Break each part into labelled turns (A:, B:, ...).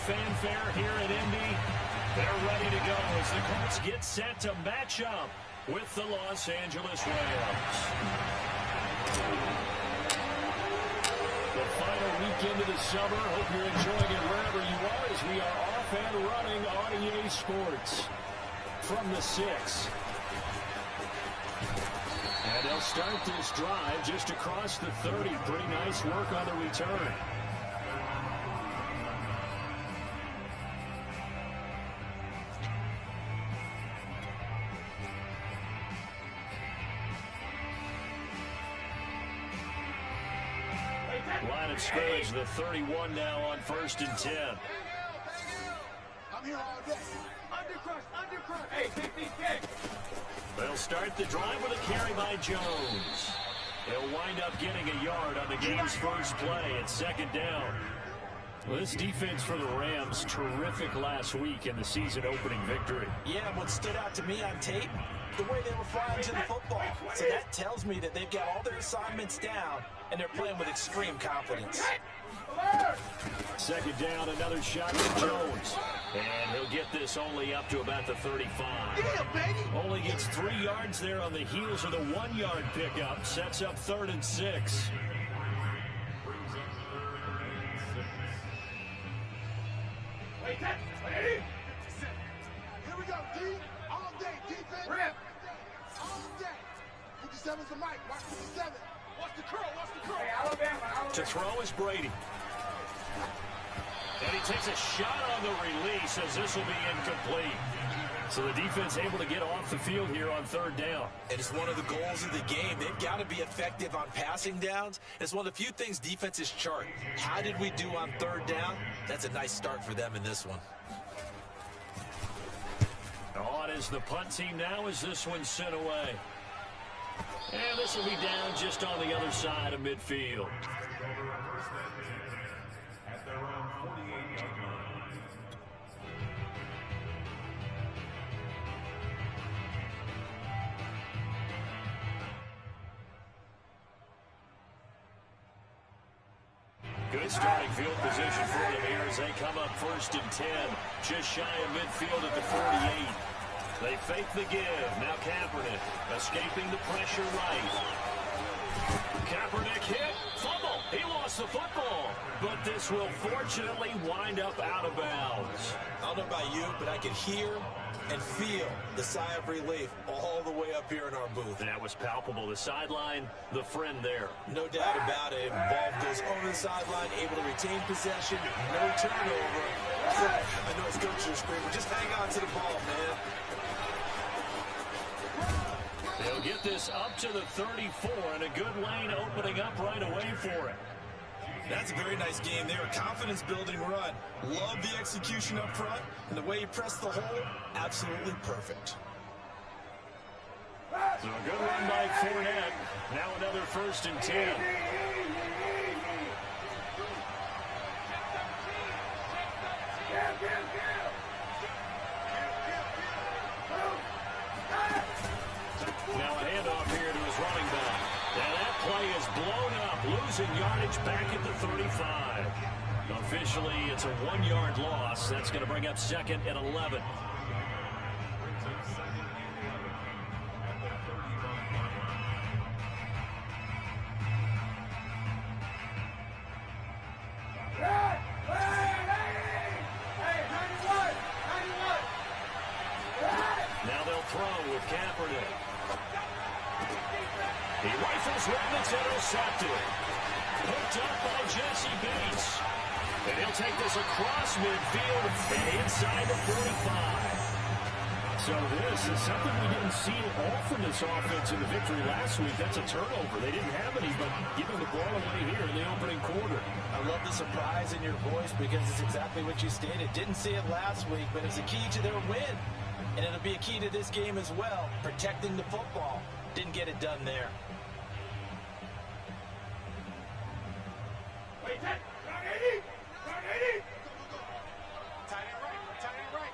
A: fanfare here at Indy. They're ready to go as the Colts get set to match up with the Los Angeles Rams. The final weekend of the summer. Hope you're enjoying it wherever you are as we are off and running on EA Sports from the 6. And they'll start this drive just across the 30. Pretty nice work on the return. Line of scrimmage, the 31 now on 1st and 10.
B: I'm here all day. Undercrush. Hey, take these kicks.
A: They'll start the drive with a carry by Jones. They'll wind up getting a yard on the game's first play at 2nd down. Well, this defense for the Rams, terrific last week in the season-opening victory.
C: Yeah, what stood out to me on tape, the way they were flying to the football. So that tells me that they've got all their assignments down, and they're playing with extreme confidence.
A: 2nd down, another shot to Jones. And he'll get this only up to about the 35.
B: Yeah, baby.
A: Only gets 3 yards there on the heels of the 1-yard pickup. Sets up 3rd and 6.
B: Wait, here we go, D. All day, defense. Rip. All day. 57's the mic. Watch 57. Watch the curl. Hey, Alabama.
A: To throw is Brady. And he takes a shot on the release as this will be incomplete. So the defense able to get off the field here on 3rd down.
C: And it's one of the goals of the game. They've got to be effective on passing downs. It's one of the few things defenses chart. How did we do on 3rd down? That's a nice start for them in this one.
A: On is the punt team now as this one's sent away. And this will be down just on the other side of midfield. Good starting field position for them here as they come up 1st and 10. Just shy of midfield at the 48. They fake the give. Now Kaepernick escaping the pressure right. Kaepernick hit. Fumble. He lost the football. But this will fortunately wind up out of bounds.
C: I don't know about you, but I could hear and feel the sigh of relief all the way up here in our booth.
A: That was palpable. The sideline, the friend there.
C: No doubt about it. Ball goes over the sideline, able to retain possession, no turnover. I know his coach is screaming, just hang on to the ball, man.
A: They'll get this up to the 34, and a good lane opening up right away for it.
C: That's a very nice game there. A confidence-building run. Love the execution up front, and the way he pressed the hole, absolutely perfect.
A: So a good run by Fournette. Now another 1st and 10. Now a handoff here to his running back. And that play is blown up, losing yardage back at the 35. Officially, it's a 1-yard loss. That's going to bring up 2nd and 11. Now they'll throw with Kaepernick. He rifles one that's intercepted. Picked up by Jesse Bates. And he'll take this across midfield and inside the 45. So this is something we didn't see all from this offense in the victory last week. That's a turnover. They didn't have any, but giving the ball away here in the opening quarter.
C: I love the surprise in your voice because it's exactly what you stated. Didn't see it last week, but it's a key to their win. And it'll be a key to this game as well, protecting the football. Didn't get it done there.
B: Wait, Ted. Turn 80. Turn 80. Tight end right.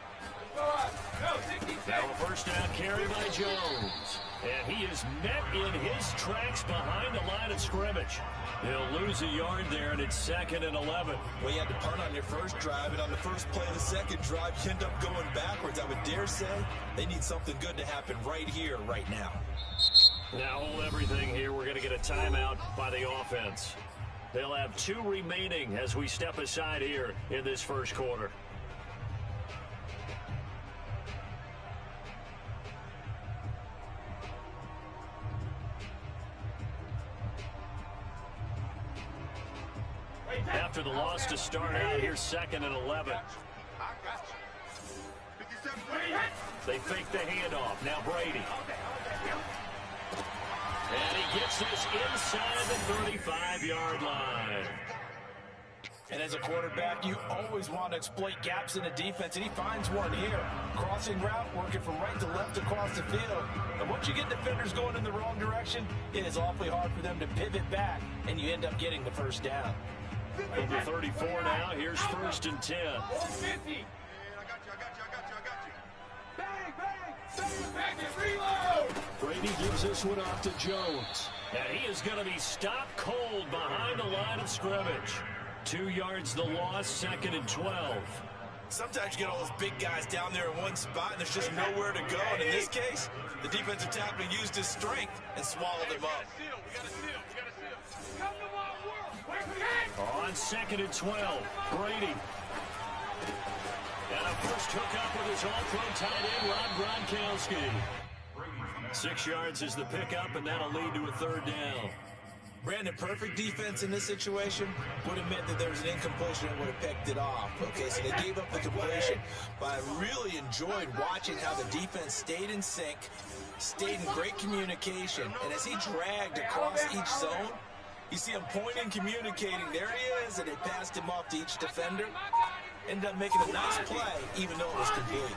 B: Go on. Go, 60.
A: Now a 1st down carry by Jones. And he is met in his tracks behind the line of scrimmage. He'll lose a yard there, and it's 2nd and 11.
C: Well, you had to punt on your first drive, and on the first play of the second drive, you end up going backwards. I would dare say they need something good to happen right here, right now.
A: Now hold everything here. We're going to get a timeout by the offense. They'll have 2 remaining as we step aside here in this first quarter. After the loss to start out, here's 2nd and 11. They fake the handoff. Now Brady. And he gets this inside the 35-yard line.
C: And as a quarterback, you always want to exploit gaps in the defense, and he finds one here. Crossing route, working from right to left across the field. And once you get defenders going in the wrong direction, it is awfully hard for them to pivot back, and you end up getting the first down.
A: Number 34 now. Here's 1st and 10.
B: 50. I got you. Bang, reload.
A: Brady gives this one off to Jones. And he is going to be stopped cold behind the line of scrimmage. 2 yards the loss, 2nd and 12.
C: Sometimes you get all those big guys down there in one spot, and there's just nowhere to go. And in this case, the defensive tackle used his strength and swallowed him up.
B: We got a seal. Come to my world.
A: On 2nd and 12, Brady. And a first hookup with his all-pro tight end, Rob Gronkowski. 6 yards is the pickup, and that'll lead to a 3rd down.
C: Brandon, perfect defense in this situation would have meant that there was an incompletion and would have picked it off. Okay, so they gave up the completion. But I really enjoyed watching how the defense stayed in sync, stayed in great communication. And as he dragged across each zone, you see him pointing, communicating. There he is, and they passed him off to each defender. Ended up making a nice play, even though it was complete.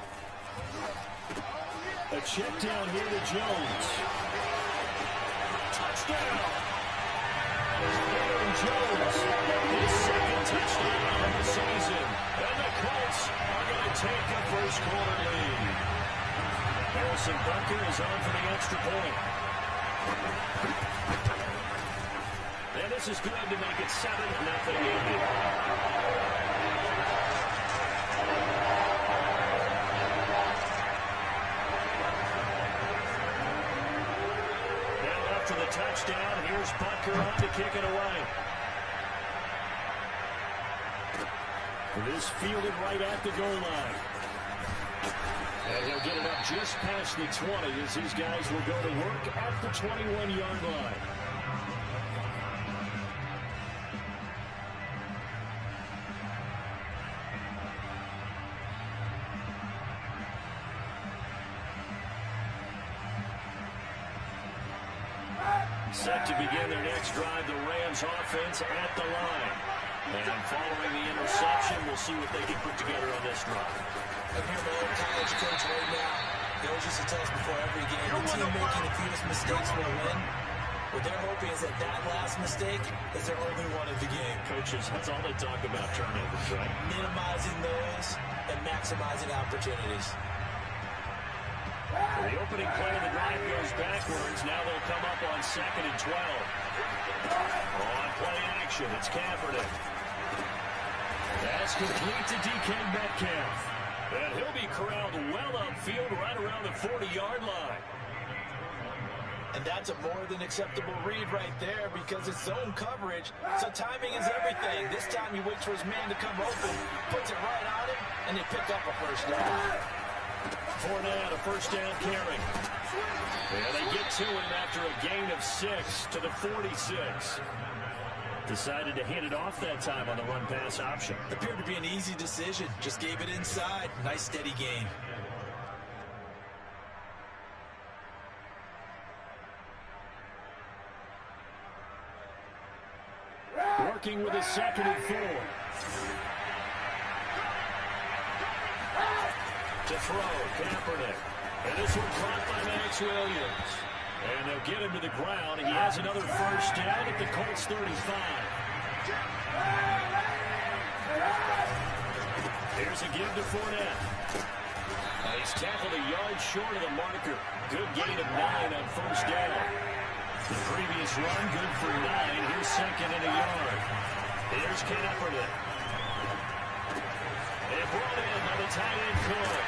A: A check down here to Jones. Touchdown! Aaron Jones, his 2nd touchdown of the season. And the Colts are going to take a first quarter lead. Harrison Butker is on for the extra point. And this is good to make it 7-0 Indy. Now after the touchdown, here's Butker on to kick it away. It is fielded right at the goal line. And he'll get it up just past the 20 as these guys will go to work at the 21-yard line. Set to begin their next drive, the Rams offense at the line. And following the interception, we'll see what they can put together on this drive.
C: I'm here, my old college coach right now. He always used to tell us before every game, the team making the fewest mistakes will win. What they're hoping is that last mistake is their only one of the game.
A: Coaches, that's all they talk about, turnovers, right?
C: Minimizing those and maximizing opportunities.
A: The opening play of the drive goes backwards. Now they'll come up on 2nd and 12. On play action, it's Kaepernick. That's complete to DK Metcalf. And he'll be corralled well upfield right around the 40-yard line.
C: And that's a more than acceptable read right there because it's zone coverage, so timing is everything. This time he waits for his man to come open, puts it right on him, and they pick up a first down.
A: Fournette, a first down carry. And they get to him after a gain of 6 to the 46. Decided to hand it off that time on the run-pass option.
C: Appeared to be an easy decision. Just gave it inside. Nice, steady gain.
A: Working with a 2nd and 4. To throw, Kaepernick. And this one caught by Max Williams. And they'll get him to the ground. He has another first down at the Colts 35. Here's a give to Fournette. He's tackled a yard short of the marker. Good gain of 9 on first down. The previous run, good for 9. Here's second and a yard. Here's Kaepernick. They brought in by the tight end Cook.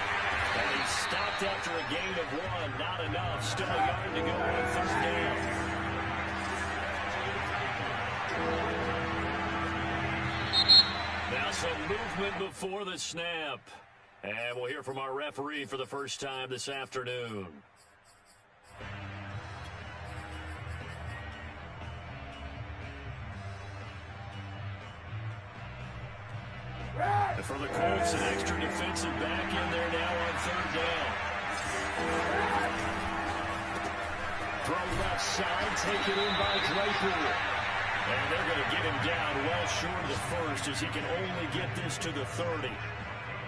A: And he stopped after a gain of 1. Not enough. Still a yard to go on third down. Now some movement before the snap. And we'll hear from our referee for the first time this afternoon. And for the Colts, an extra defensive back in there now on third down. Throw left side, taken in by Draper. And they're going to get him down well short of the first as he can only get this to the 30.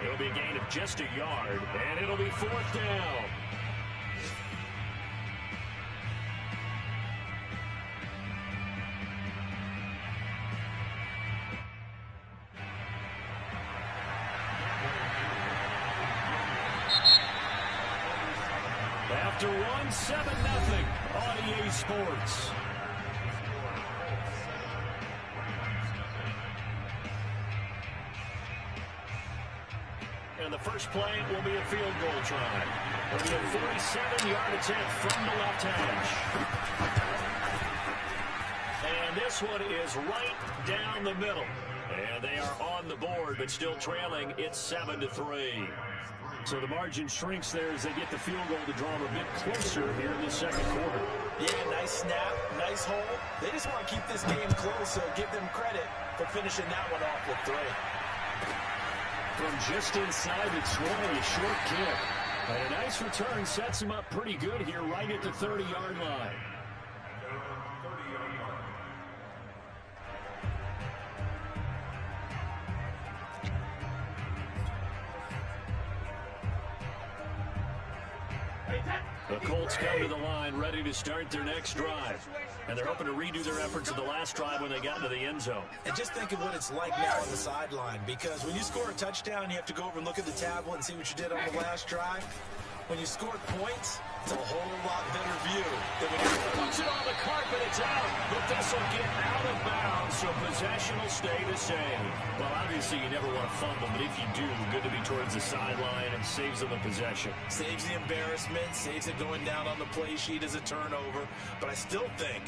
A: It'll be a gain of just a yard, and it'll be fourth down. After one, 7-0 on EA Sports. And the first play will be a field goal try. It'll be a 47-yard attempt from the left hash. And this one is right down the middle. And they are on the board, but still trailing. It's 7-3. So the margin shrinks there as they get the field goal to draw them a bit closer here in the second quarter.
C: Yeah, nice snap, nice hole. They just want to keep this game close, so give them credit for finishing that one off with 3.
A: From just inside the 20, a short kick. And a nice return sets him up pretty good here right at the 30-yard line. The Colts come to the line ready to start their next drive. And they're hoping to redo their efforts of the last drive when they got into the end zone.
C: And just think of what it's like now on the sideline, because when you score a touchdown, you have to go over and look at the tablet and see what you did on the last drive. When you score points, it's a whole lot better view than when you
A: puts it on the carpet, it's out. But this will get out of bounds, so possession will stay the same. Well, obviously you never want to fumble, but if you do, good to be towards the sideline and saves them the possession.
C: Saves the embarrassment, saves it going down on the play sheet as a turnover. But I still think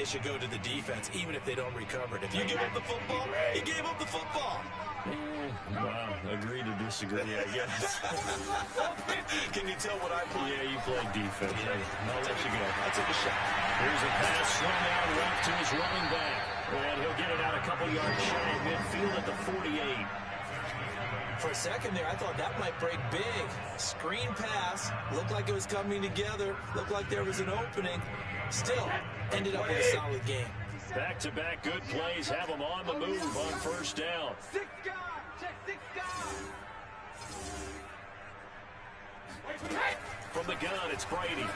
C: it should go to the defense, even if they don't recover it. If you give up the football, you gave up the football.
A: Wow, agree to disagree, I guess.
C: Can you tell what I play?
A: Yeah, you play defense. Yeah. I'll let you go.
C: I took a shot.
A: Here's a pass swung out left to his running back. And he'll get it out a couple yards shy of midfield at the 48.
C: For a second there, I thought that might break big. Screen pass. Looked like it was coming together. Looked like there was an opening. Still, ended up with a solid game.
A: Back-to-back good plays have them on the move on first down.
B: Six guys. Check 6 guys.
A: From the gun, it's Brady.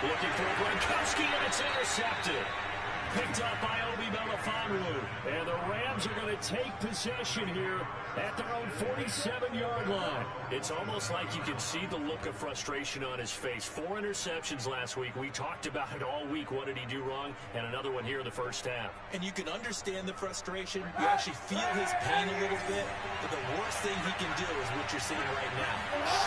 A: Looking for Gronkowski, and it's intercepted. Picked up by Obi Melifonwu. And the Rams are going to take possession here at their own 47-yard line. It's almost like you can see the look of frustration on his face. 4 interceptions last week. We talked about it all week. What did he do wrong? And another one here in the first half.
C: And you can understand the frustration. You actually feel his pain a little bit. But the worst thing he can do is what you're seeing right now.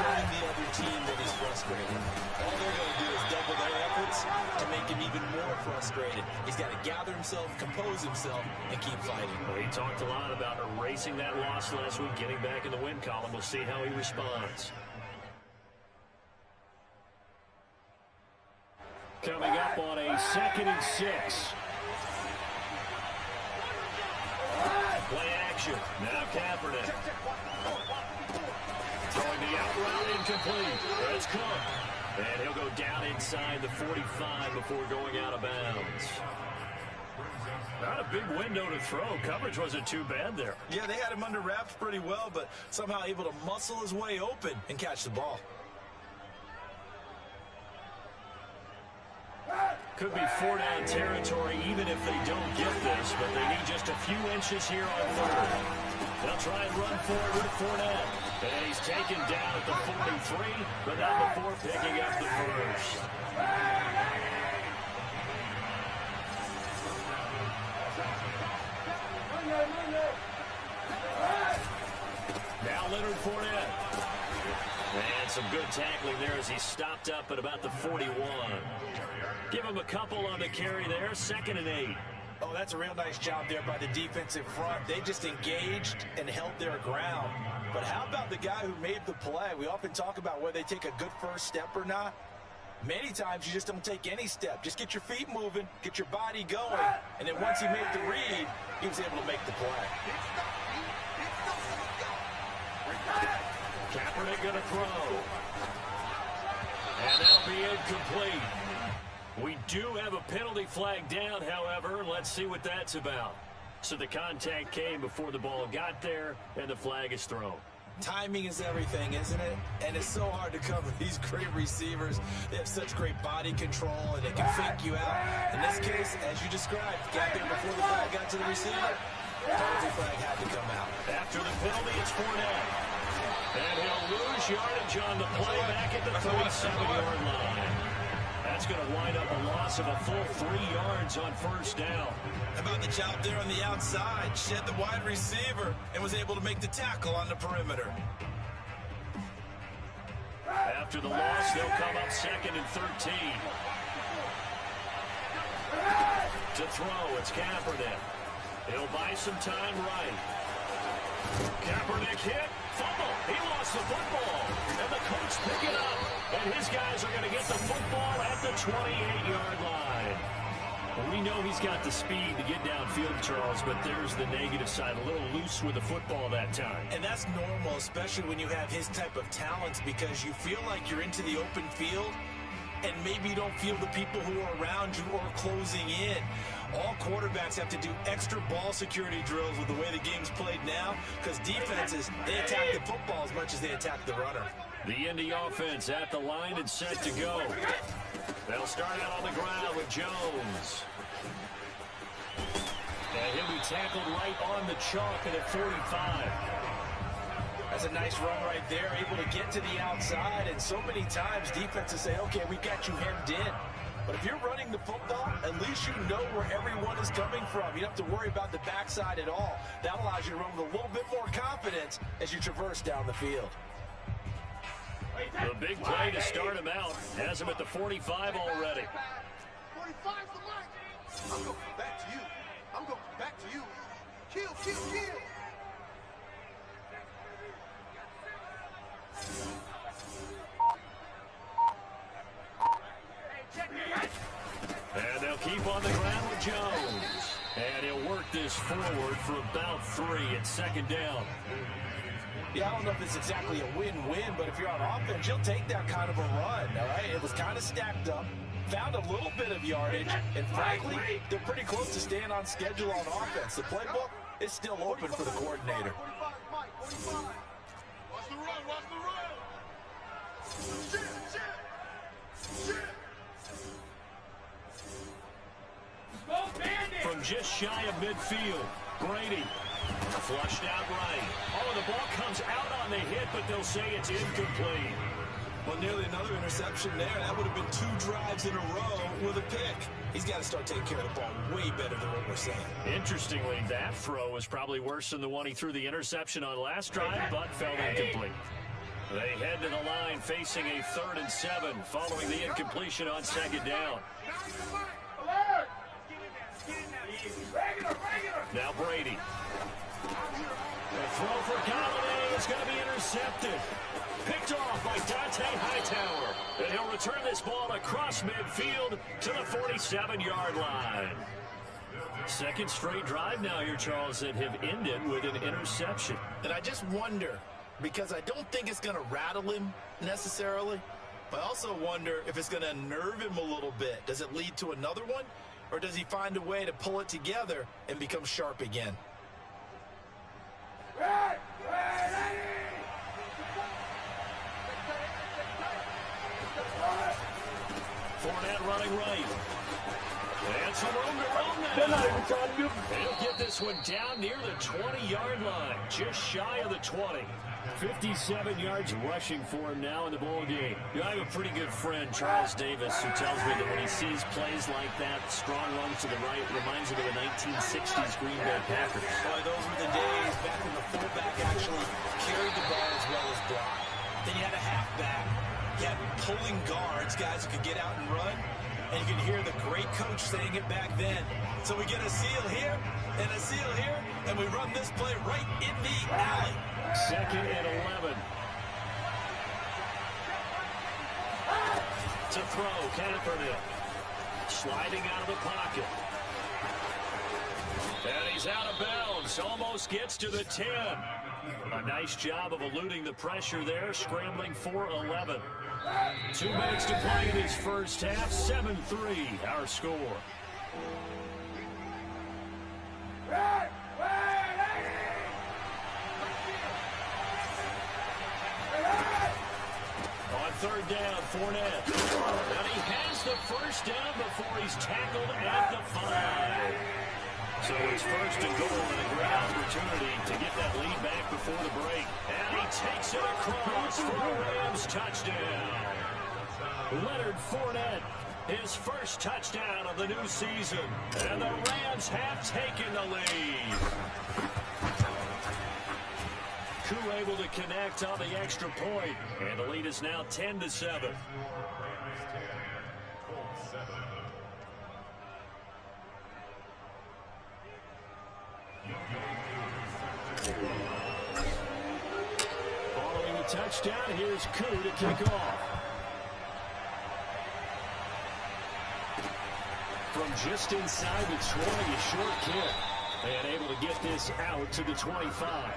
C: Showing the other team that he's frustrated. All they're going to do is double their efforts to make him even more frustrated. He's got to gather himself, compose himself, and keep fighting.
A: Well, he talked a lot about erasing that loss last week, getting back in the win column. We'll see how he responds. Coming up on a 2nd and 6. Play action. Now Kaepernick. Throwing the out route incomplete. That's Cook. And he'll go down inside the 45 before going out of bounds. Not a big window to throw. Coverage wasn't too bad there.
C: Yeah, they had him under wraps pretty well, but somehow able to muscle his way open and catch the ball.
A: Could be 4-down territory even if they don't get this, but they need just a few inches here on 3rd. They'll try and run forward with Fournette. And he's taken down at the 43, but not before picking up the first. Now Leonard Fournette. And some good tackling there as he stopped up at about the 41. Give him a couple on the carry there, 2nd and 8.
C: Oh, that's a real nice job there by the defensive front. They just engaged and held their ground. But how about the guy who made the play? We often talk about whether they take a good first step or not. Many times you just don't take any step. Just get your feet moving, get your body going, and then once he made the read, he was able to make the play.
A: Kaepernick going to throw. And that'll be incomplete. We do have a penalty flag down, however. Let's see what that's about. So the contact came before the ball got there, and the flag is thrown.
C: Timing is everything, isn't it? And it's so hard to cover these great receivers. They have such great body control, and they can fake you out. In this case, as you described, got there before the ball got to the receiver. Penalty flag had to come out.
A: After the penalty, it's Fournette. And he'll lose yardage on the play back at the 37-yard line. That's going to wind up a loss of a full 3 yards on first down.
C: How about the job there on the outside? Shed the wide receiver and was able to make the tackle on the perimeter.
A: After the loss, they'll come up 2nd and 13. To throw, it's Kaepernick. He'll buy some time right. Kaepernick hit, fumble. He lost the football. And the Colts pick it up. And his guys are going to get the football at the 28-yard line. Well, we know he's got the speed to get downfield, Charles, but there's the negative side. A little loose with the football that time.
C: And that's normal, especially when you have his type of talents, because you feel like you're into the open field and maybe you don't feel the people who are around you or closing in. All quarterbacks have to do extra ball security drills with the way the game's played now, because defenses, they attack the football as much as they attack the runner.
A: The Indy offense at the line and set to go. They'll start out on the ground with Jones. And he'll be tackled right on the chalk at 45.
C: That's a nice run right there, able to get to the outside, and so many times defenses say, okay, we got you hemmed in. But if you're running the football, at least you know where everyone is coming from. You don't have to worry about the backside at all. That allows you to run with a little bit more confidence as you traverse down the field.
A: The big play to start him out has him at the 45 already.
B: 45's the mark. I'm going back to you. I'm going back to you. Kill, kill, kill.
A: And they'll keep on the ground with Jones. And he'll work this forward for about 3 at 2nd down.
C: Yeah, I don't know if it's exactly a win-win, but if you're on offense, you'll take that kind of a run, all right? It was kind of stacked up, found a little bit of yardage, and frankly, they're pretty close to staying on schedule on offense. The playbook is still open for the coordinator.
B: 45, Mike, 45. Watch the run, watch the run. Shit.
A: From just shy of midfield, Brady flushed out right. Oh, the ball comes out on the hit, but they'll say it's incomplete.
C: Well, nearly another interception there. That would have been 2 drives in a row with a pick. He's got to start taking care of the ball way better than what we're saying.
A: Interestingly, that throw was probably worse than the one he threw the interception on last drive, but fell incomplete. They head to the line facing a 3rd and 7 following the incompletion on 2nd down. Now Brady. The throw for Galladay is going to be intercepted. Picked off by Dante Hightower. And he'll return this ball across midfield to the 47-yard line. 2nd straight drive now here, Charles, that have ended with an interception.
C: And I just wonder, because I don't think it's going to rattle him necessarily, but I also wonder if it's going to unnerve him a little bit. Does it lead to another one? Or does he find a way to pull it together and become sharp again?
A: Fournette running right. And some room to run now.
B: They're not even trying to do it.
A: He'll get this one down near the 20-yard line, just shy of the 20. 57 yards rushing for him now in the ball game. I have a pretty good friend, Charles Davis, who tells me that when he sees plays like that, strong runs to the right, reminds him of the 1960s Green Bay Packers.
C: Boy, those were the days back when the fullback actually carried the ball as well as blocked. Then you had a halfback. You had pulling guards, guys who could get out and run. And you can hear the great coach saying it back then. So we get a seal here and a seal here, and we run this play right in the alley.
A: 2nd and 11. To throw, Kaepernick. Sliding out of the pocket. And he's out of bounds. Almost gets to the 10. A nice job of eluding the pressure there, scrambling for 11. 2 minutes to play in his first half. 7-3, our score. On 3rd down, Fournette. And he has the first down before he's tackled at the 5. So it's 1st and goal and a great opportunity to get that lead back before the break. And he takes it across for a Rams touchdown. Leonard Fournette, his first touchdown of the new season. And the Rams have taken the lead. Koo able to connect on the extra point. And the lead is now 10-7. Following the touchdown, here's Koo to kick off. From just inside the 20, a short kick. And able to get this out to the 25.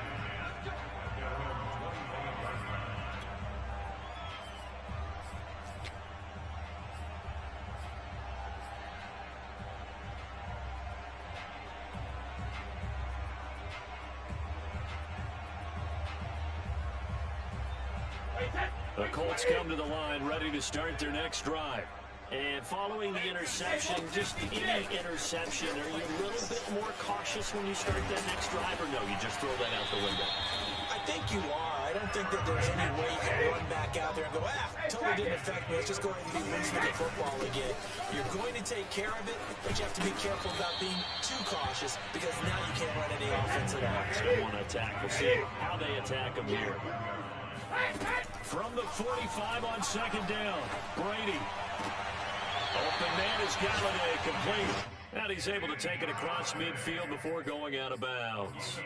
A: The Colts come to the line, ready to start their next drive. And following the interception, just any interception, are you a little bit more cautious when you start that next drive, or no, you just throw that out the window?
C: I think you are. I don't think that there's any way you can run back out there and go, totally didn't affect me. Let's just go ahead and be loose with the football again. You're going to take care of it, but you have to be careful about being too cautious because now you can't run any offense at all.
A: Still want to attack. We'll see how they attack them here. From the 45 on 2nd down, Brady. Open man is Galladay, complete. And he's able to take it across midfield before going out of bounds.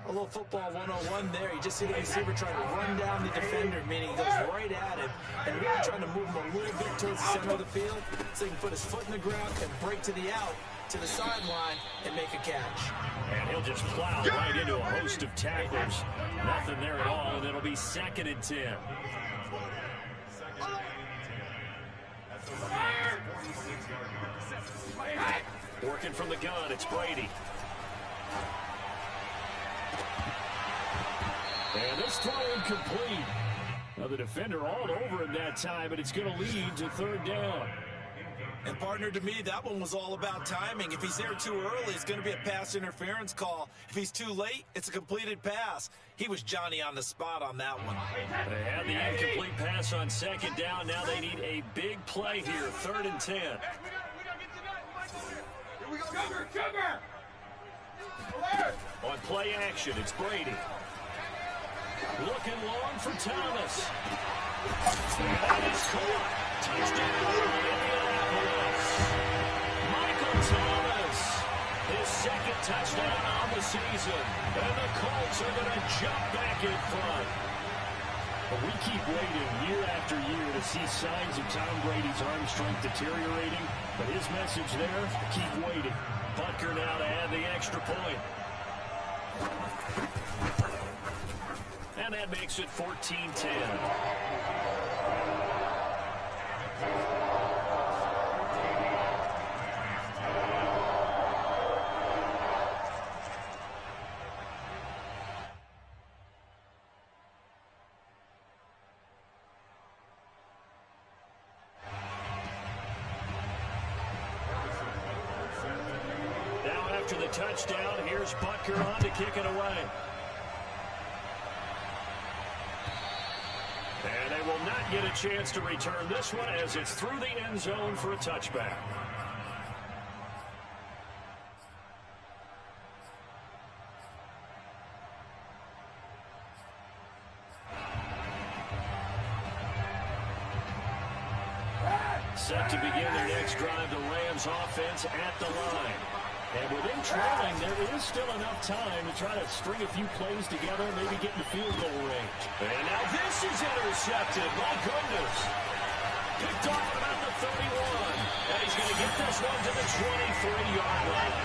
C: A little football 101 there. You just see the receiver trying to run down the defender, meaning he goes right at him and really trying to move him a little bit towards the center of the field so he can put his foot in the ground and break to the out, to the sideline, and make a catch.
A: And he'll just plow right into a host of tacklers. Nothing there at all, and it'll be 2nd and 10. Working from the gun, it's Brady. And this throw incomplete. Now the defender all over him that time, and it's going to lead to 3rd down.
C: And partner, to me, that one was all about timing. If he's there too early, it's going to be a pass interference call. If he's too late, it's a completed pass. He was Johnny on the spot on that one.
A: They had the incomplete pass on 2nd down. Now they need a big play here, 3rd and 10.
B: Here we go, cover!
A: On play action, it's Brady. Looking long for Thomas. And it's caught. Touchdown, Indianapolis. Michael Thomas, his 2nd touchdown on the season. And the Colts are going to jump back in front. But we keep waiting year after year to see signs of Tom Brady's arm strength deteriorating. But his message there, keep waiting. Butker now to add the extra point. And that makes it 14-10. after the touchdown. Here's Butker on to kick it away. And they will not get a chance to return this one as it's through the end zone for a touchback. Set to begin their next drive, the Rams offense at the line. And within trailing, there is still enough time to try to string a few plays together, maybe get in the field goal range. And now this is intercepted. My goodness. Picked off at about the 31. And he's going to get this one to the 23-yard line.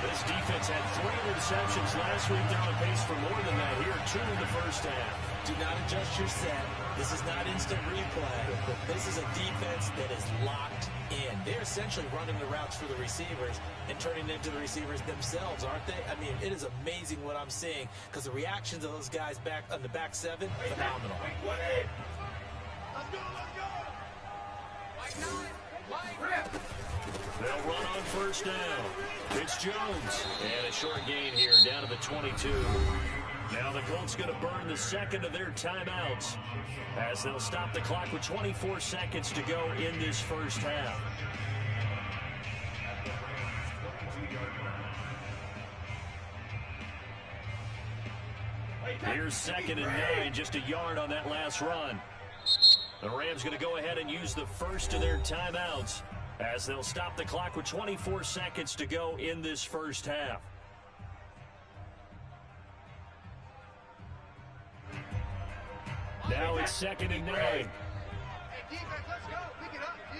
A: This defense had 3 interceptions last week. They're on pace for more than that here, 2 in the first half.
C: Do not adjust your set. This is not instant replay. This is a defense that is locked in. They're essentially running the routes for the receivers and turning into the receivers themselves, aren't they? I mean, it is amazing what I'm seeing because the reactions of those guys back on the back 7, phenomenal.
B: Let's go, let's go.
A: They'll run on first down. It's Jones. And a short gain here down to the 22. Now the Colts going to burn the second of their timeouts as they'll stop the clock with 24 seconds to go in this first half. Here's 2nd and 9, just a yard on that last run. The Rams going to go ahead and use the first of their timeouts as they'll stop the clock with 24 seconds to go in this first half. Now it's 2nd and 9.
B: Hey, defense, let's go. Pick it up, D.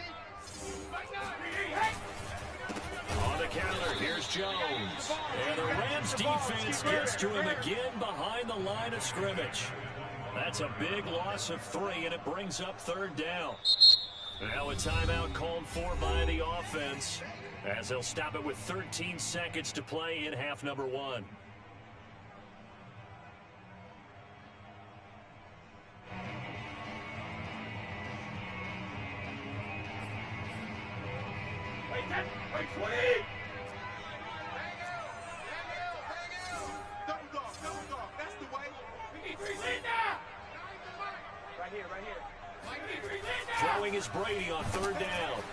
A: On the counter, here's Jones. And the Rams defense gets to him again behind the line of scrimmage. That's a big loss of 3, and it brings up 3rd down. Now a timeout called for by the offense as they'll stop it with 13 seconds to play in half number 1. Throwing is Brady on 3rd down.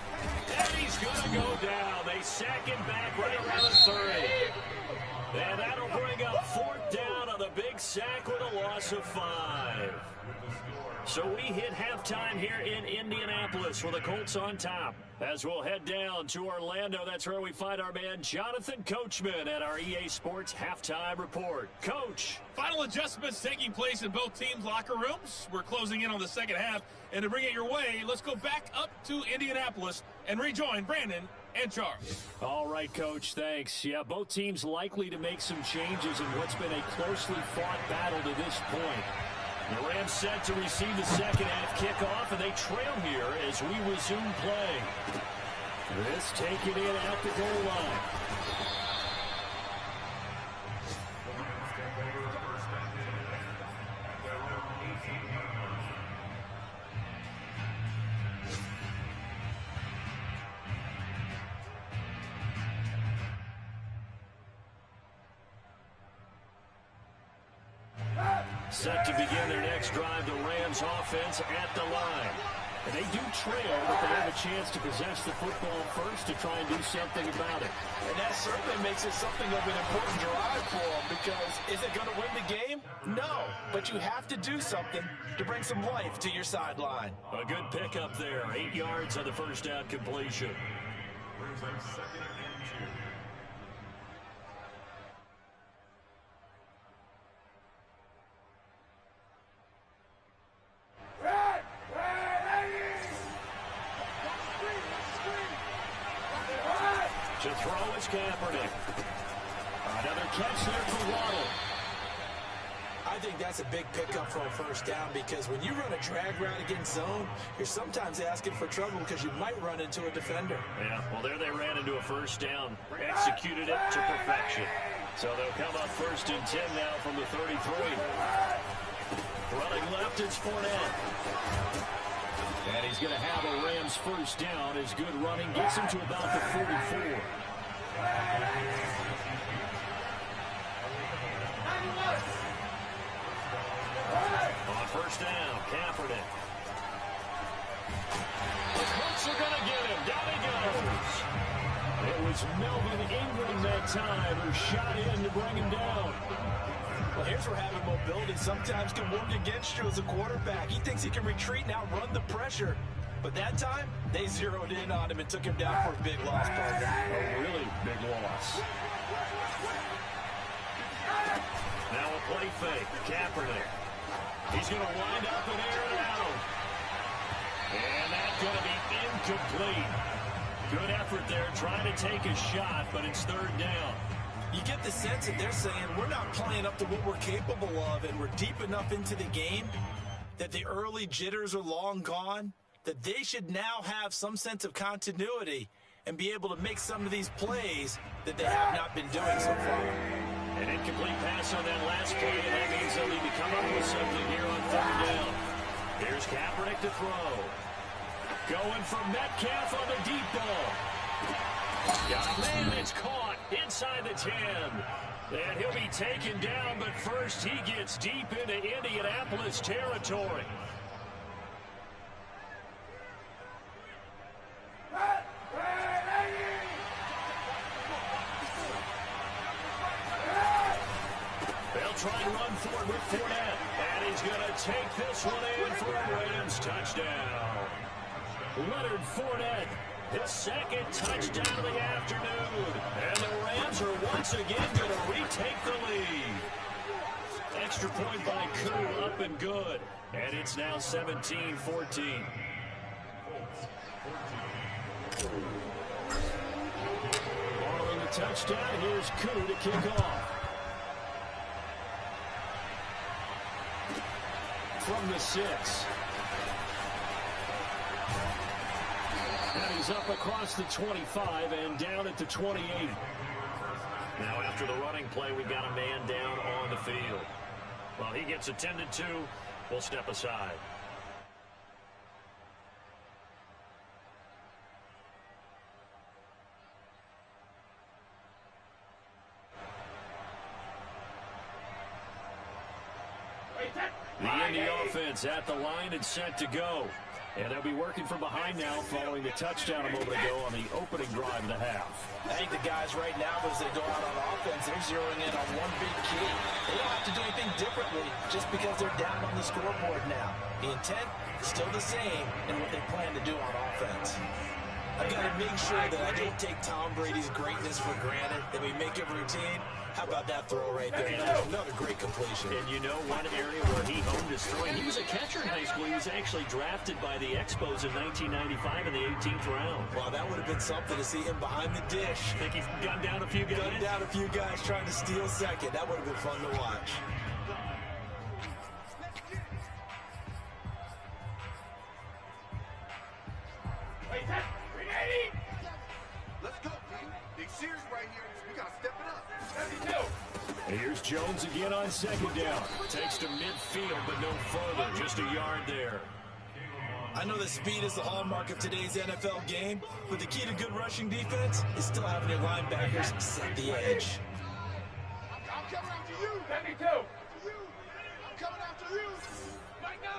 A: And he's going to go down. They sack him back right around the 30. And that'll bring up 4th down on the big sack with a loss of 5. So we hit halftime here in Indianapolis with the Colts on top. As we'll head down to Orlando, that's where we find our man Jonathan Coachman at our EA Sports Halftime Report. Coach.
D: Final adjustments taking place in both teams' locker rooms. We're closing in on the second half. And to bring it your way, let's go back up to Indianapolis and rejoin Brandon and Charles.
A: All right, Coach, thanks. Yeah, both teams likely to make some changes in what's been a closely fought battle to this point. The Rams set to receive the second half kickoff, and they trail here as we resume play. This taken in at the goal line. Set to begin their next drive, the Rams offense at the line. And they do trail, but they have a chance to possess the football first to try and do something about it.
C: And that certainly makes it something of an important drive for them because is it going to win the game? No, but you have to do something to bring some life to your sideline.
A: A good pickup there, 8 yards on the first down completion. To throw is Kaepernick. Another catch there for Waddle.
C: I think that's a big pickup for a first down because when you run a drag route against zone, you're sometimes asking for trouble because you might run into a defender.
A: Yeah, well, there they ran into a first down. Executed it to perfection. So they'll come up 1st and 10 now from the 33. Running left, it's Fournette. And he's going to have a Rams first down as good running gets him to about the 44. On first down, Kaepernick. The Colts are going to get him. Down he goes. It was Melvin Ingram that time who shot in to bring him down.
C: Well, here's where having mobility sometimes can work against you as a quarterback. He thinks he can retreat and outrun the pressure. But that time, they zeroed in on him and took him down for a big loss, partner.
A: A really big loss. Now a play fake. Kaepernick. He's going to wind up and air it out. And that's going to be incomplete. Good effort there trying to take a shot, but it's third down.
C: You get the sense that they're saying we're not playing up to what we're capable of, and we're deep enough into the game that the early jitters are long gone, that they should now have some sense of continuity and be able to make some of these plays that they have not been doing so far.
A: An incomplete pass on that last play, and that means they'll need to come up with something here on third down. Here's Kaepernick to throw. Going for Metcalf on the deep ball. Got a man that's caught inside the 10. And he'll be taken down, but first he gets deep into Indianapolis territory. They'll try and run forward with Fournette. And he's going to take this one in for a Rams touchdown. Leonard Fournette, his second touchdown of the afternoon. And the Rams are once again going to retake the lead. Extra point by Koo, up and good. And it's now 17-14. Ball in the touchdown. Here's Koo to kick off. From the 6. And he's up across the 25 and down at the 28. Now after the running play, we got a man down on the field. While he gets attended to, we'll step aside. The Indy offense at the line and set to go. And they'll be working from behind now following the touchdown a moment ago on the opening drive of the half.
C: I think the guys right now, as they go out on offense, they're zeroing in on one big key. They don't have to do anything differently just because they're down on the scoreboard now. The intent is still the same in what they plan to do on offense. I've got to make sure that I don't take Tom Brady's greatness for granted, that we make it routine. How about that throw right there? Another great completion.
A: And you know one area where he honed his throwing? He was a catcher in high school. He was actually drafted by the Expos in 1995 in the 18th round.
C: Wow, that would have been something to see him behind the dish.
A: Think he's gunned down a few guys?
C: Gunned down a few guys trying to steal second. That would have been fun to watch.
B: Let's go, team. Big series right here. We got to step it up.
A: And here's Jones again on second down. Takes to midfield, but no further. Just a yard there.
C: I know that speed is the hallmark of today's NFL game, but the key to good rushing defense is still having your linebackers set the edge.
B: I'm coming after you. Let me go. I'm coming after you. Mike 9.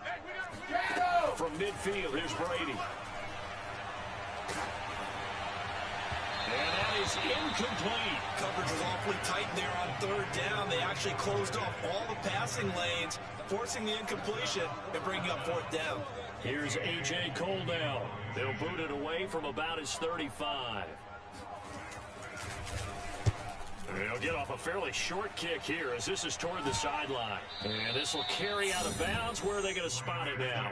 B: Hey, we got to
A: From midfield, here's Brady. And that is incomplete.
C: Coverage was awfully tight there on third down. They actually closed off all the passing lanes, forcing the incompletion and bringing up fourth down.
A: Here's A.J. Cole now. They'll boot it away from about his 35. They'll get off a fairly short kick here as this is toward the sideline. And this will carry out of bounds. Where are they going to spot it now?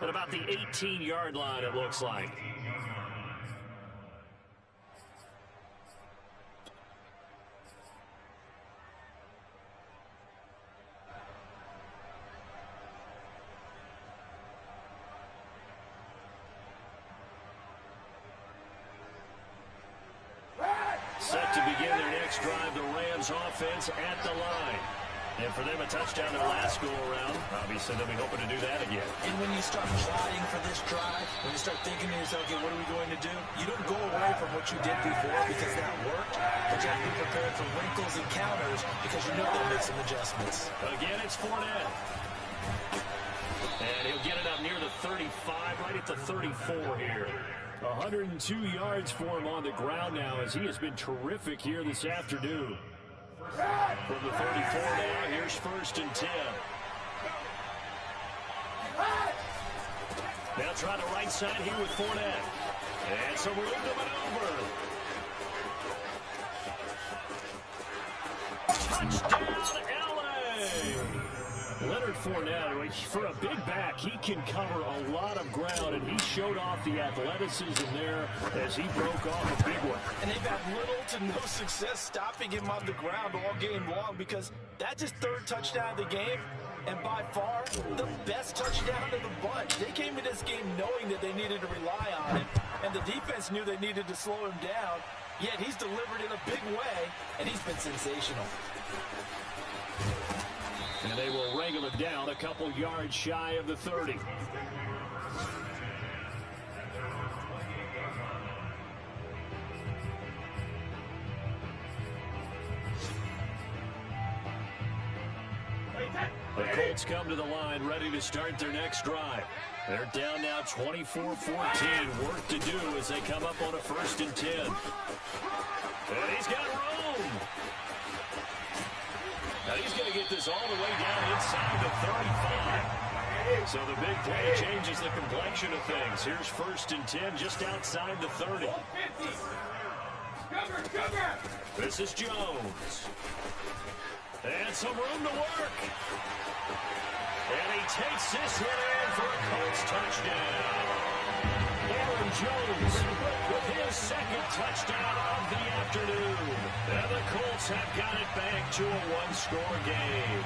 A: At about the 18-yard line, it looks like. Set to begin their next drive, the Rams offense at the line. And for them, a touchdown their last go-around. Obviously, they'll be hoping to do that again.
C: And when you start plotting for this drive, when you start thinking to yourself, okay, what are we going to do? You don't go away from what you did before because that worked, but you have to be prepared for wrinkles and counters because you know they'll make some adjustments.
A: Again, it's Fournette. And he'll get it up near the 35, right at the 34 here. 102 yards for him on the ground now as he has been terrific here this afternoon. From the 34 now, here's 1st and 10. Now try the right side here with Fournette. And some room to maneuver. Touchdown, LA! Leonard Fournette, for a big back, he can cover a lot of ground, and he showed off the athleticism there as he broke off a big one. And they've had little to no success stopping him on the ground all game long because that's his 3rd touchdown of the game, and by far the best touchdown of the bunch. They came in this game knowing that they needed to rely on him, and the defense knew they needed to slow him down, yet he's delivered in a big way, and he's been sensational. And they will wrangle it down a couple yards shy of the 30. The Colts come to the line ready to start their next drive. They're down now 24-14. Work to do as they come up on a 1st and 10. And he's got room. Now he's going to get this all the way down inside the 35. So the big play changes the complexion of things. Here's 1st and 10 just outside the 30. This is Jones. And some room to work. And he takes this one in for a Colts touchdown. Aaron Jones with his 2nd touchdown of the afternoon. And the Colts have got it back to a 1-score game.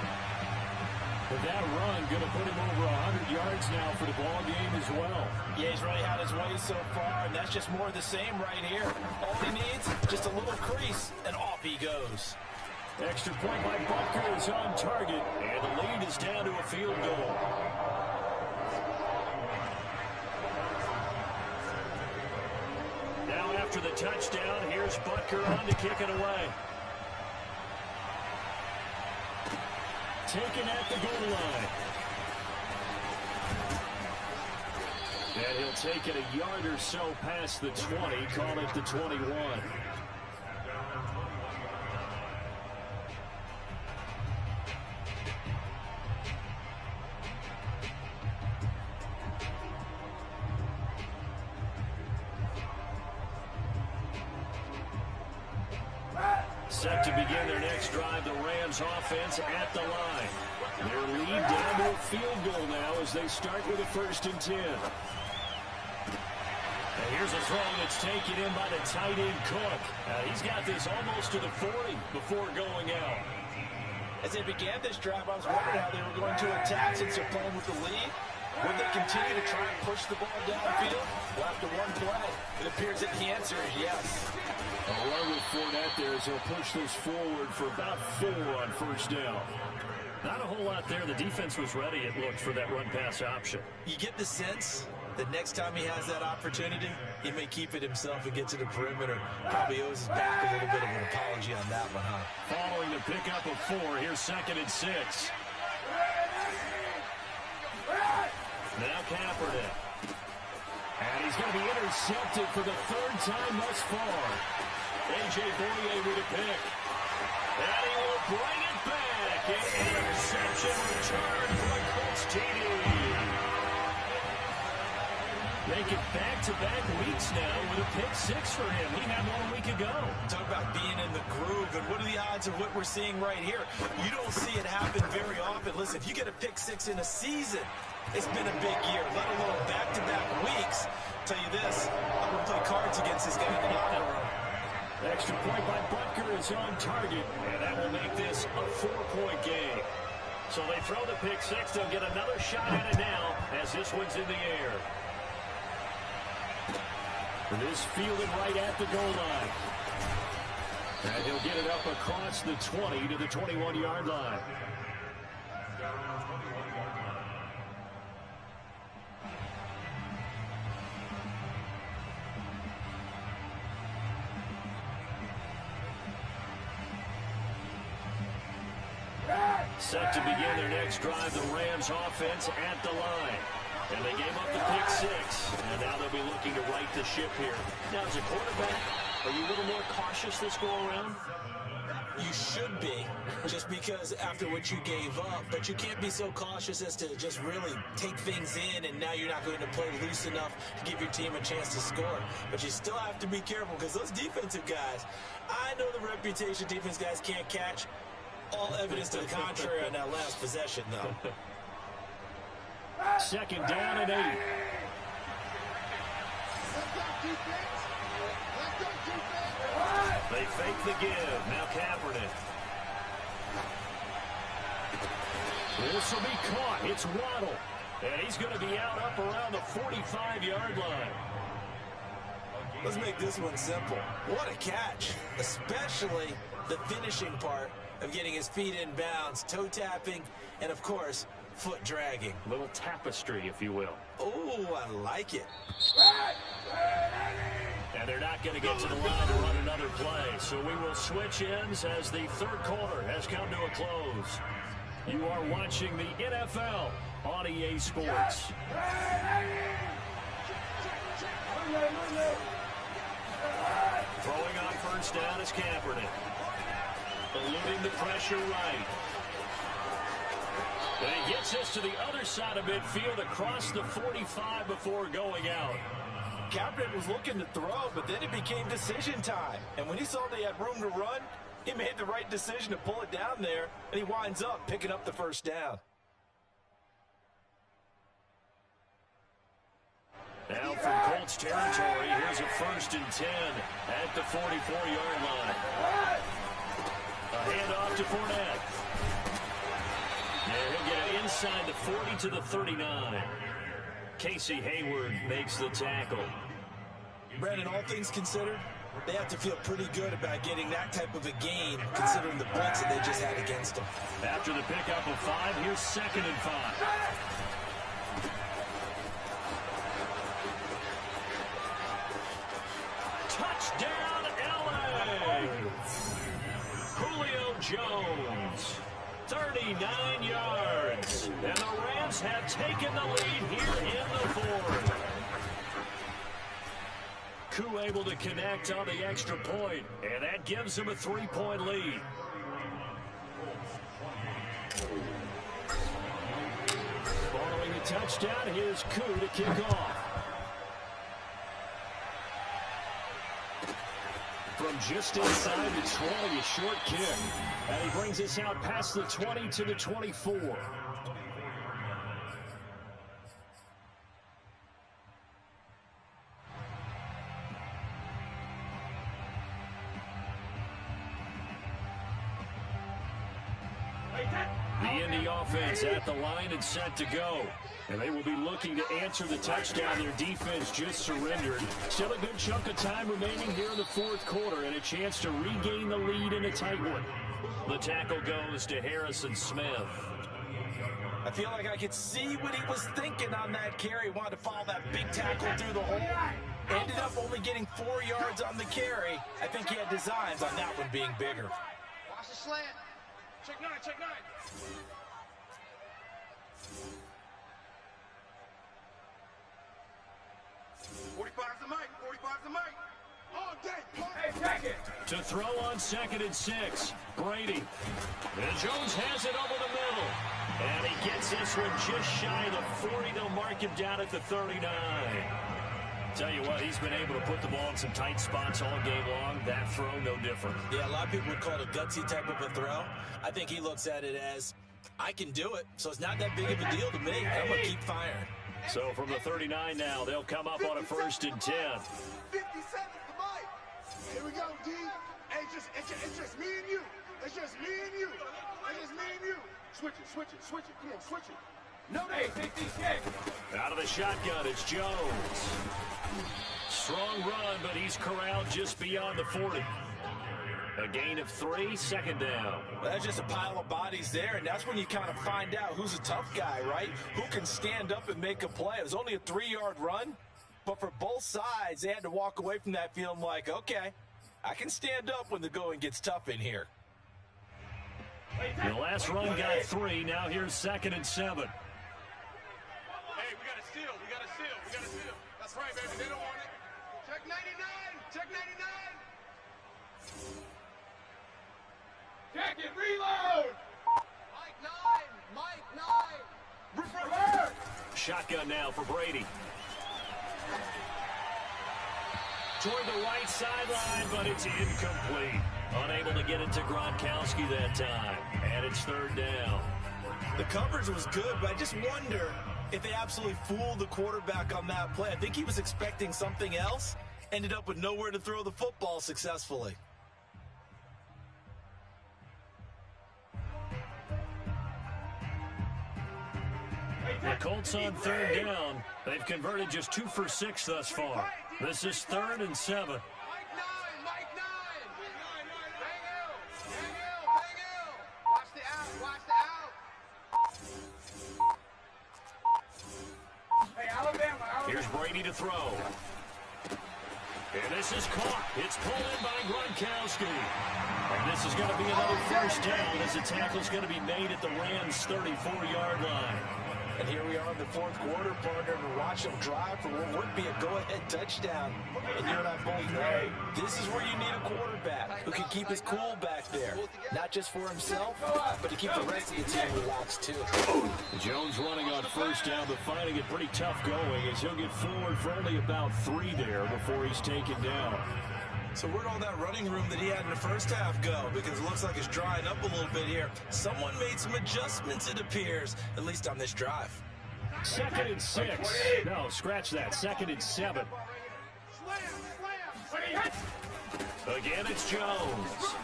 A: But that run going to put him over 100 yards now for the ball game as well.
C: Yeah, he's really had his way so far, and that's just more of the same right here. All he needs, just a little crease, and off he goes.
A: Extra point by Butker is on target, and the lead is down to a field goal. Now after the touchdown, here's Butker on to kick it away. Taken at the goal line. And he'll take it a yard or so past the 20, call it the 21. Set to begin their next drive, the Rams offense at the line. Their lead down to a field goal now as they start with a 1st and 10. And here's a throw that's taken in by the tight end Cook. He's got this almost to the 40 before going out.
C: As they began this drive, I was wondering how they were going to attack since they're playing with the lead. Would they continue to try and push the ball downfield? Well, after one play, it appears that the answer is yes.
A: Along with Fournette there as he'll push this forward for about 4 on 1st down. Not a whole lot there. The defense was ready, it looked, for that run-pass option.
C: You get the sense that next time he has that opportunity, he may keep it himself and get to the perimeter. Probably owes his back a little bit of an apology on that one, huh?
A: Following the pickup of 4, here's 2nd and 6. Now Kaepernick. And he's going to be intercepted for the 3rd time thus far. A.J. Boye with a pick. And he will bring it back. An interception return for a Colts TD. Make it back-to-back weeks now with a pick 6 for him. He had one a week ago.
C: Talk about being in the groove, and what are the odds of what we're seeing right here? You don't see it happen very often. Listen, if you get a pick 6 in a season, it's been a big year, let alone back-to-back weeks. I'll tell you this, I'm going to play cards against this guy in the locker room.
A: Extra point by Butker is on target, and that will make this a 4-point game. So they throw the pick 6. They'll get another shot at it now as this one's in the air. This fielded right at the goal line. And he'll get it up across the 20 to the 21-yard line. Set to begin their next drive, the Rams offense at the line. And they gave up the pick 6, and now they'll be looking to right the ship here. Now, as a quarterback, are you a little more cautious this go-around?
C: You should be, just because after what you gave up, but you can't be so cautious as to just really take things in, and now you're not going to play loose enough to give your team a chance to score. But you still have to be careful, because those defensive guys, I know the reputation defense guys can't catch. All evidence to the contrary on that last possession, though.
A: Second down and 8.
B: Let's go, defense. Let's go, defense.
A: They fake the give. Now Kaepernick. This will be caught. It's Waddle. And he's going to be out up around the 45-yard line.
C: Let's make this one simple. What a catch, especially the finishing part of getting his feet in bounds, toe tapping, and of course, foot dragging.
A: Little tapestry, if you will.
C: Oh, I like it.
A: And they're not going to get to the line to run another play. So we will switch ends as the third quarter has come to a close. You are watching the NFL on EA Sports. Throwing on first down is Kaepernick. Eluding the pressure right. And he gets us to the other side of midfield across the 45 before going out.
C: Kaepernick was looking to throw, but then it became decision time. And when he saw they had room to run, he made the right decision to pull it down there, and he winds up picking up the first down.
A: Now from Colts territory, here's a 1st and 10 at the 44-yard line. A handoff to Fournette. And he'll get it inside the 40 to the 39. Casey Hayward makes the tackle.
C: Brandon, all things considered, they have to feel pretty good about getting that type of a gain, considering the blitz that they just had against them.
A: After the pickup of 5, here's 2nd and 5. Touchdown, LA! Julio Jones, 39 yards. And the Rams have taken the lead here in the 4th. Koo able to connect on the extra point, and that gives them a 3-point lead. Following the touchdown, here's Koo to kick off. From just inside the 20, a short kick. And he brings us out past the 20 to the 24. The Indy offense at the line and set to go. And they will be looking to answer the touchdown their defense just surrendered. Still a good chunk of time remaining here in the 4th quarter and a chance to regain the lead in a tight one. The tackle goes to Harrison Smith.
C: I feel like I could see what he was thinking on that carry. He wanted to follow that big tackle through the hole. Ended up only getting 4 yards on the carry. I think he had designs on that one being bigger.
B: Watch the slant. Check 9, check 9. 45's the mic, 45's the mic. All day, hey, check it.
A: To throw on 2nd and 6, Brady. And Jones has it over the middle. And he gets this one just shy of the 40. They'll mark him down at the 39. Tell you what, he's been able to put the ball in some tight spots all game long. That throw, no different.
C: Yeah, a lot of people would call it a gutsy type of a throw. I think he looks at it as, I can do it, so it's not that big of a deal to me. I'm going to keep firing.
A: So from the 39 now, they'll come up on a 1st and 10.
B: 57's the mic. Here we go, D. Hey, it's just me and you. It's just me and you. It's just me and you. Switch it, switch it, switch it. Come on, switch it. No, they take these kicks.
A: Out of the shotgun, it's Jones. Strong run, but he's corralled just beyond the 40. A gain of 3, second down.
C: Well, that's just a pile of bodies there, and that's when you kind of find out who's a tough guy, right? Who can stand up and make a play. It was only a 3-yard run, but for both sides, they had to walk away from that feeling like, okay, I can stand up when the going gets tough in here.
A: The last run got 3. Now here's 2nd and 7.
B: Hey, we got to steal. We got to steal. We got to steal. That's right, baby. They don't want it. Check 99. Check 99. Check it. Reload. Mike 9. Mike 9.
A: Shotgun now for Brady. Toward the right sideline, but it's incomplete. Unable to get it to Gronkowski that time. And it's 3rd down.
C: The coverage was good, but I just wonder if they absolutely fooled the quarterback on that play. I think he was expecting something else. Ended up with nowhere to throw the football successfully.
A: The Colts on 3rd down. They've converted just 2 for 6 thus far. This is 3rd and 7.
B: Mike 9. Mike 9. Bang Hill. Bang Hill. Bang Hill. Watch the out. Watch the out. Hey, Alabama.
A: Here's Brady to throw. And this is caught. It's pulled in by Gronkowski. And this is going to be another 1st down as the tackle's going to be made at the Rams' 34-yard line.
C: And here we are in the 4th quarter, partner, and watch them drive for what would be a go-ahead touchdown. And you and I both know this is where you need a quarterback who can keep his cool back there. Not just for himself, but to keep the rest of the team relaxed, too.
A: Jones running on 1st down, but finding it pretty tough going as he'll get forward for only about 3 there before he's taken down.
C: So where'd all that running room that he had in the first half go? Because it looks like it's drying up a little bit here. Someone made some adjustments, it appears, at least on this drive.
A: 2nd and 6. No, scratch that. 2nd and 7. Again, it's Jones.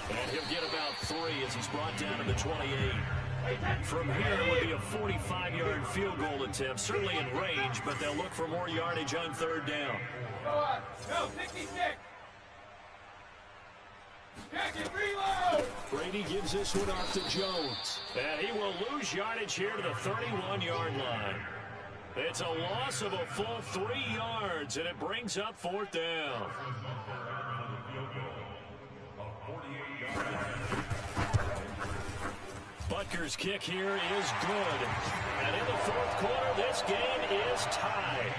A: And he'll get about 3 as he's brought down to the 28. From here, it would be a 45-yard field goal attempt, certainly in range, but they'll look for more yardage on 3rd down.
B: No, 66. Check it, reload.
A: Brady gives this one off to Jones. And he will lose yardage here to the 31-yard line. It's a loss of a full 3 yards, and it brings up 4th down. Butker's kick here is good. And in the 4th quarter, this game is tied.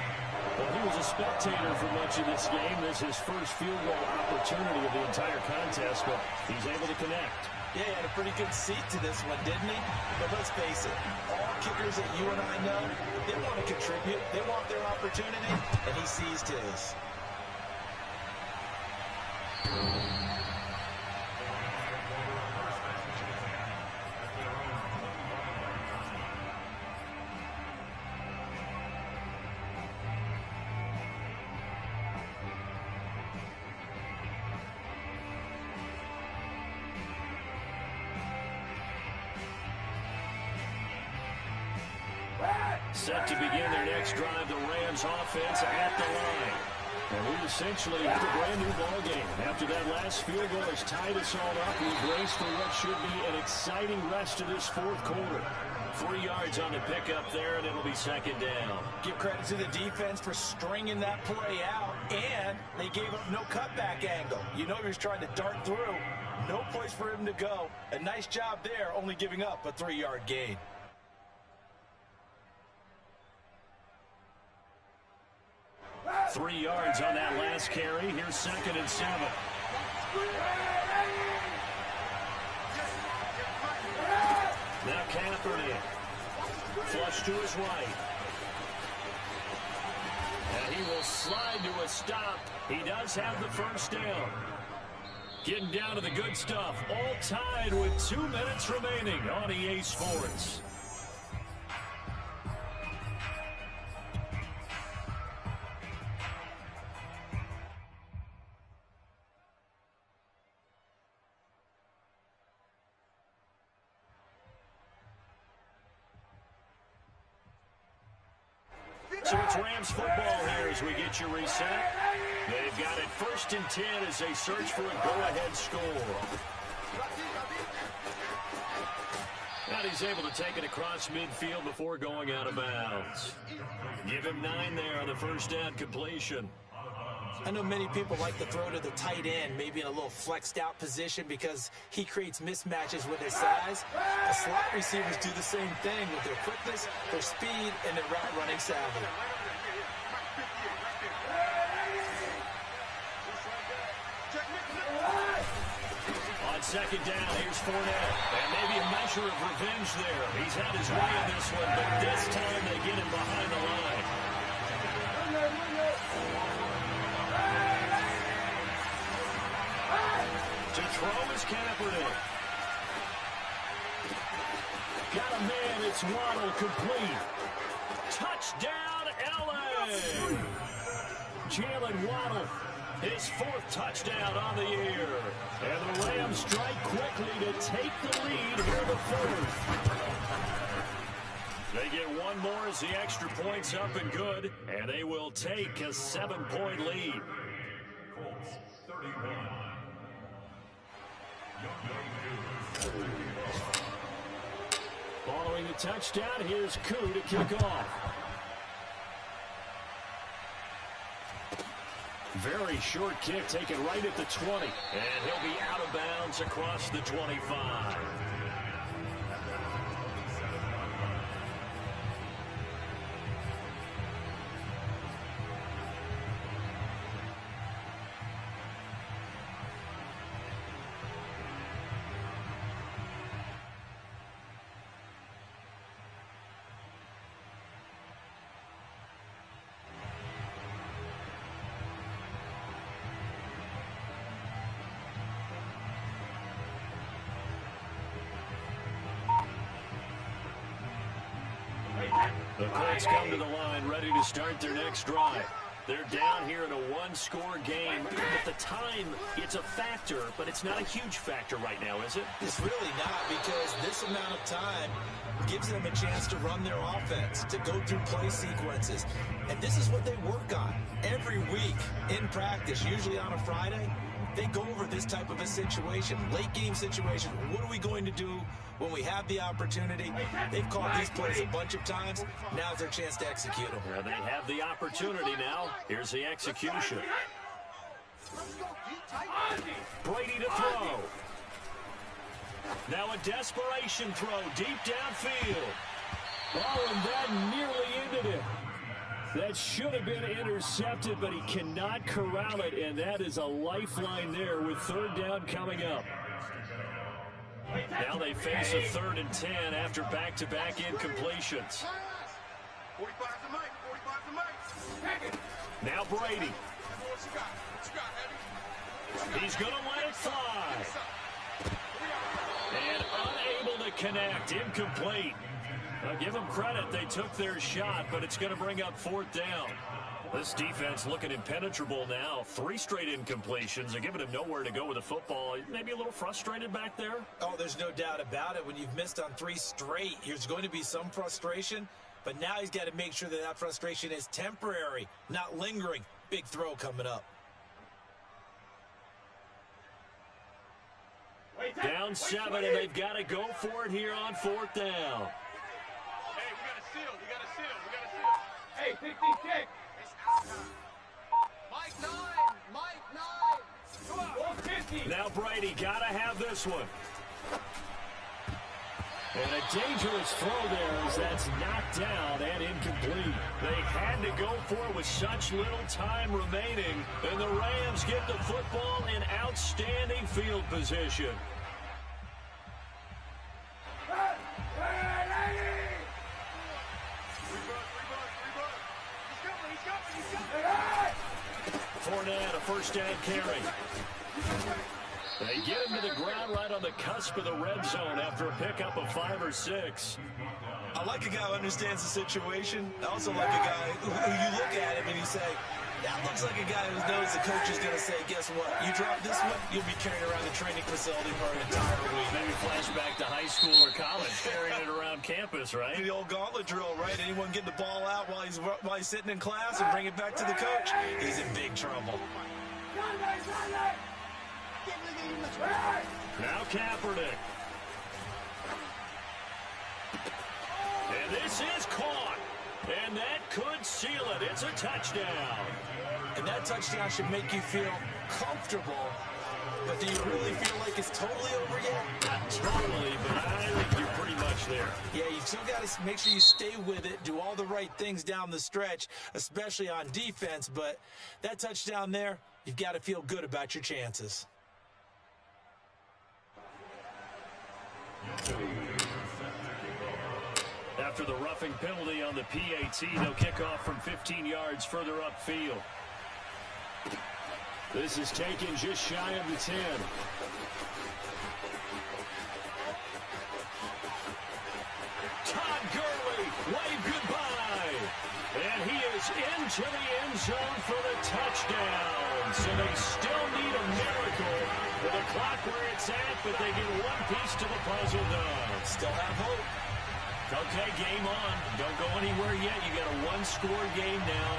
A: Well, he was a spectator for much of this game. This is his first field goal opportunity of the entire contest, but he's able to connect.
C: Yeah, he had a pretty good seat to this one, didn't he? But let's face it, all kickers that you and I know, they want to contribute. They want their opportunity, and he seized his.
A: Set to begin their next drive, the Rams offense at the line. And we essentially have a brand new ball game. After that last field goal has tied us all up, we brace for what should be an exciting rest of this 4th quarter. 3 yards on the pickup there, and it'll be 2nd down.
C: Give credit to the defense for stringing that play out, and they gave up no cutback angle. You know he was trying to dart through. No place for him to go. A nice job there, only giving up a 3-yard gain.
A: Three yards on that last carry. Here's 2nd and 7. Now Kaepernick. Flush to his right. And he will slide to a stop. He does have the 1st down. Getting down to the good stuff. All tied with 2 minutes remaining on EA Sports. So it's Rams football here as we get you reset. They've got it 1st and 10 as they search for a go-ahead score. And he's able to take it across midfield before going out of bounds. Give him 9 there on the first down completion.
C: I know many people like to throw to the tight end, maybe in a little flexed out position because he creates mismatches with his size. The slot receivers do the same thing with their quickness, their speed, and their route running savvy.
A: On 2nd down, here's Fournette. And maybe a measure of revenge there. He's had his way in this one, but this time they get him behind the line. To throw is Kaepernick. Got a man, it's Waddle, complete. Touchdown, L.A. Jalen Waddle, his 4th touchdown on the year. And the Rams strike quickly to take the lead here in the 4th. They get one more as the extra point's up and good, and they will take a 7-point lead.
E: Colts 31.
A: Following the touchdown, here's Koo to kick off. Very short kick taken right at the 20. And he'll be out of bounds across the 25. The Colts come to the line ready to start their next drive. They're down here in a one-score game. At the time, it's a factor, but it's not a huge factor right now, is it?
C: It's really not, because this amount of time gives them a chance to run their offense, to go through play sequences. And this is what they work on every week in practice, usually on a Friday. They go over this type of a situation, late game situation. What are we going to do when we have the opportunity? They've called these plays a bunch of times. Now's their chance to execute them.
A: Well, they have the opportunity now. Here's the execution. Brady to throw. Now a desperation throw deep downfield. Oh, and that nearly ended it. That should have been intercepted, but he cannot corral it, and that is a lifeline there with 3rd down coming up. Now they face a 3rd and 10 after back-to-back incompletions. Now Brady. He's going to let it fly. And unable to connect, incomplete. Now give them credit, they took their shot, but it's going to bring up 4th down. This defense looking impenetrable now. 3 straight incompletions. They're giving him nowhere to go with the football. Maybe a little frustrated back there?
C: Oh, there's no doubt about it. When you've missed on 3 straight, there's going to be some frustration. But now he's got to make sure that that frustration is temporary, not lingering. Big throw coming up.
A: Down 7, and they've got to go for it here on 4th down.
B: Hey, 50 kick. Mike 9. Come on. 50.
A: Now Brady got to have this one. And a dangerous throw there as that's knocked down and incomplete. They had to go for it with such little time remaining. And the Rams get the football in outstanding field position. Fournette, a 1st down carry. They get him to the ground right on the cusp of the red zone after a pickup of 5 or 6.
C: I like a guy who understands the situation. I also like a guy who you look at him and you say, That looks like a guy who knows the coach is going to say, guess what? You drop this one, you'll be carrying around the training facility for an entire week.
A: Maybe flashback to high school or college, carrying it around campus, right?
C: The old gauntlet drill, right? Anyone get the ball out while he's sitting in class and bring it back to the coach? He's in big trouble.
A: Now Kaepernick. And this is caught. And that could seal it. It's a touchdown.
C: And that touchdown should make you feel comfortable. But do you really feel like it's totally over yet?
A: Not totally, but I think you're pretty much there.
C: Yeah, you still got to make sure you stay with it, do all the right things down the stretch, especially on defense. But that touchdown there, you've got to feel good about your chances.
A: After the roughing penalty on the PAT, they'll kick off from 15 yards further upfield. This is taken just shy of the 10. Todd Gurley, wave goodbye. And he is into the end zone for the touchdown. So they still need a miracle with the clock where it's at, but they get one piece to the puzzle done.
C: Still have hope.
A: Okay, game on. Don't go anywhere yet. You got a one-score game now.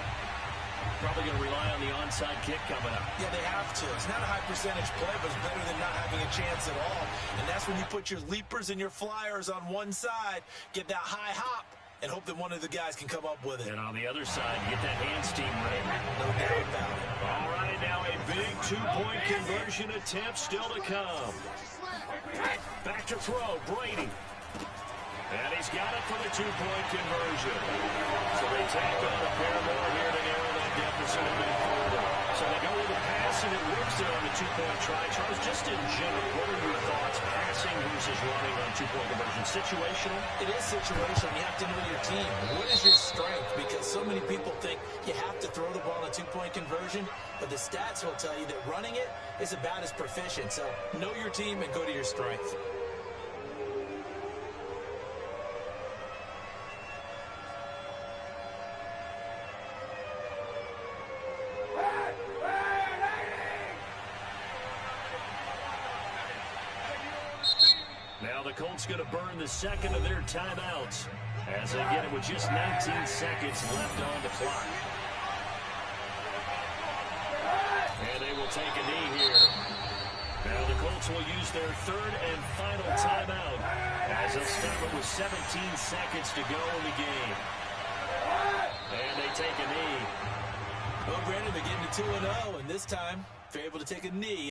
A: Probably going to rely on the onside kick coming up.
C: Yeah, they have to. It's not a high percentage play, but it's better than not having a chance at all. And that's when you put your leapers and your flyers on one side, get that high hop, and hope that one of the guys can come up with it.
A: And on the other side, get that hand steam ready.
C: No doubt about it.
A: All right, now a big two-point conversion attempt still to come. Back to throw, Brady. And he's got it for the two-point conversion. So they tack on a pair more here to narrow that deficit a bit further. So they go with a pass, and it works there on the two-point try. Charles, just in general, what are your thoughts? Passing versus running on two-point conversion. Situational?
C: It is situational. You have to know your team. What is your strength? Because so many people think you have to throw the ball on a two-point conversion, but the stats will tell you that running it is about as proficient. So know your team and go to your strength.
A: Now the Colts going to burn the second of their timeouts as they get it with just 19 seconds left on the clock. And they will take a knee here. Now the Colts will use their third and final timeout as they'll stop it with 17 seconds to go in the game. And they take a knee.
C: Well, Brandon, they're getting to 2-0, and this time they're able to take a knee.